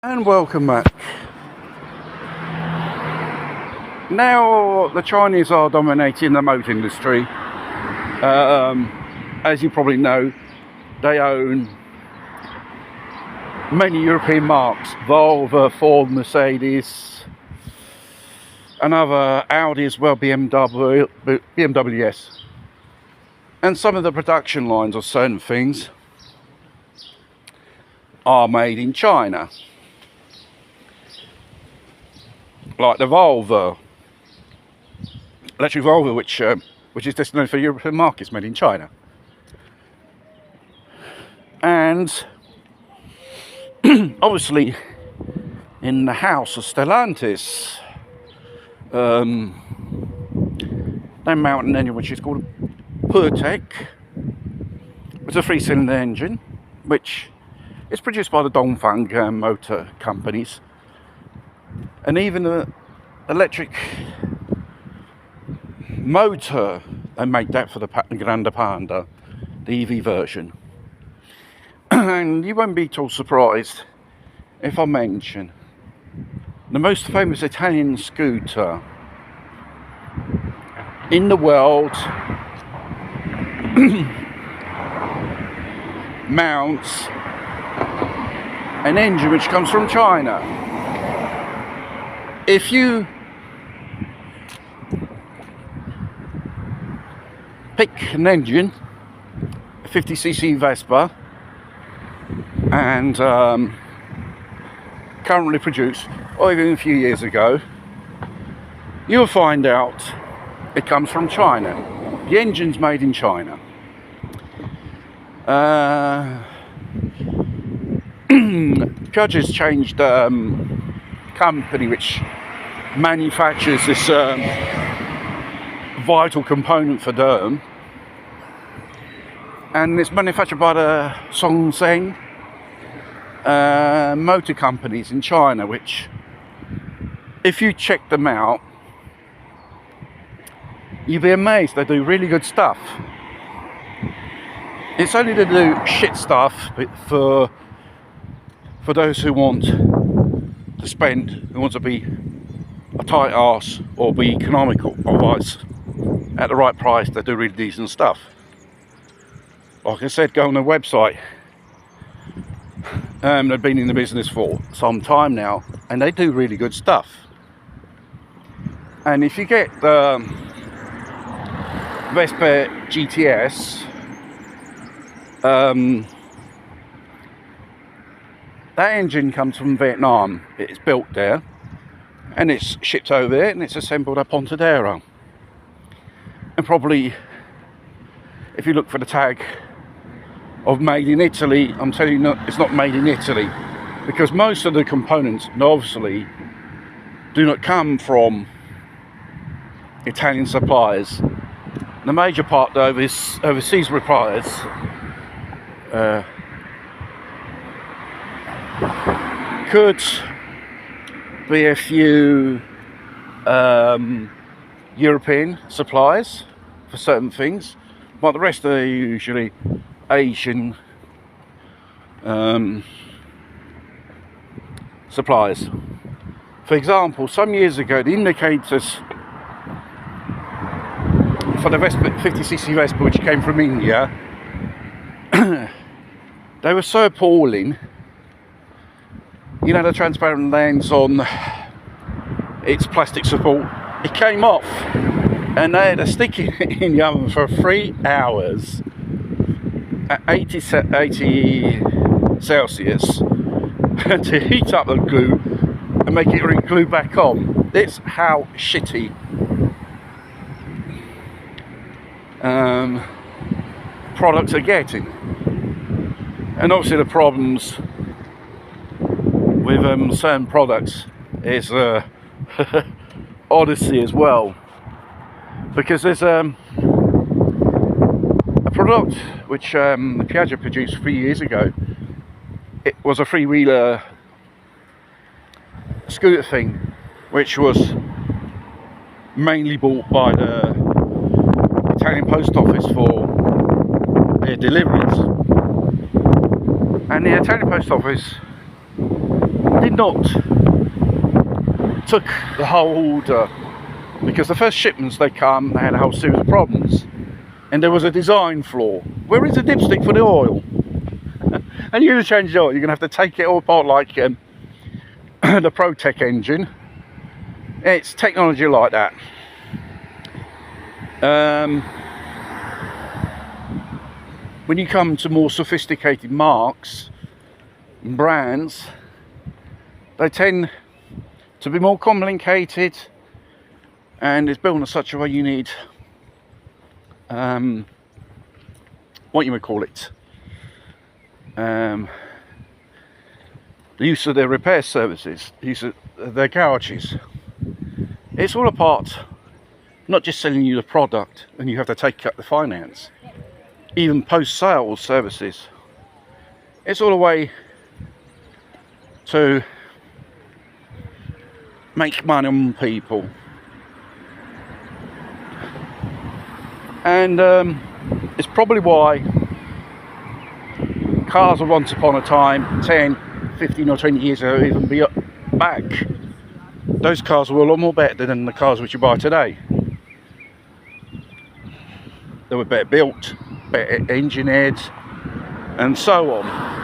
And welcome back. Now the Chinese are dominating the motor industry. As you probably know, they own many European marques: Volvo, Ford, Mercedes, another Audi as well, BMW, yes. And some of the production lines of certain things are made in China. Like the Volvo, electric Volvo, which is destined for European markets, made in China. And obviously, in the house of Stellantis, they mount an engine which is called Pertec. It's a 3-cylinder engine, which is produced by the Dongfeng motor companies. And even the electric motor, they make that for the Grande Panda, the EV version. And you won't be at all surprised if I mention the most famous Italian scooter in the world mounts an engine which comes from China. If you pick an engine, a 50cc Vespa, and currently produced, or even a few years ago, you'll find out it comes from China. The engine's made in China. Piaget's changed company which manufactures this vital component for them, and it's manufactured by the Songzeng motor companies in China, which, if you check them out, you'll be amazed. They do really good stuff. It's only to do shit stuff for those who want to spend, who want to be a tight arse or be economical. Otherwise, at the right price, they do really decent stuff. Like I said, go on their website. They've been in the business for some time now, and they do really good stuff. And if you get the Vespa GTS, that engine comes from Vietnam. It's built there, and it's shipped over there, and it's assembled at Pontedera. And probably, if you look for the tag of made in Italy, I'm telling you, it's not made in Italy, because most of the components, obviously, do not come from Italian suppliers. The major part, though, is overseas suppliers. Could be a few European suppliers for certain things, but the rest are usually Asian suppliers. For example, some years ago, the indicators for the Vespa, 50cc Vespa, which came from India, they were so appalling. You know, the transparent lens on its plastic support, it came off, and they had to stick it in the oven for 3 hours at 80 Celsius to heat up the glue and make it re-glue back on. That's how shitty products are getting. And obviously the problems with certain products is Odyssey as well, because there's a product which Piaget produced 3 years ago. It was a three-wheeler scooter thing, which was mainly bought by the Italian post office for their deliveries. And the Italian post office did not took the whole order, because the first shipments they come, they had a whole series of problems, and there was a design flaw. Where is the dipstick for the oil? And you're going to change the oil, you're going to have to take it all apart like the ProTech engine. It's technology like that. When you come to more sophisticated marques and brands, they tend to be more complicated, and it's built in such a way you need what you would call it, the use of their repair services, the use of their garages. It's all a part, not just selling you the product and you have to take up the finance, even post-sales services. It's all a way to make money on people. And it's probably why cars of once upon a time, 10, 15 or 20 years ago, even be back, those cars were a lot more better than the cars which you buy today. They were better built, better engineered, and so on.